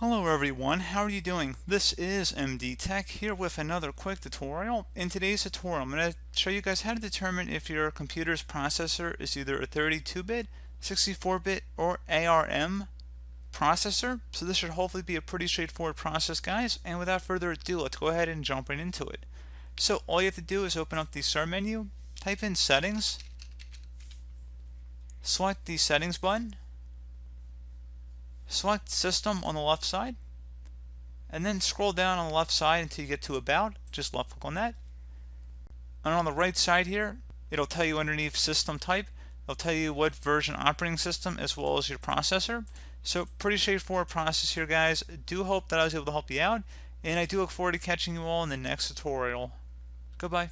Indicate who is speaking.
Speaker 1: Hello everyone, how are you doing? This is MD Tech here with another quick tutorial. In today's tutorial, I'm going to show you guys how to determine if your computer's processor is either a 32-bit, 64-bit, or ARM processor. So this should hopefully be a pretty straightforward process, guys. And without further ado, let's go ahead and jump right into it. So all you have to do is open up the Start menu, type in Settings, select the Settings button, select System on the left side, and then scroll down on the left side until you get to About. Just left click on that. And on the right side here, it'll tell you underneath System Type, it'll tell you what version operating system as well as your processor. So pretty straightforward process here, guys. Do hope that I was able to help you out, and I do look forward to catching you all in the next tutorial. Goodbye.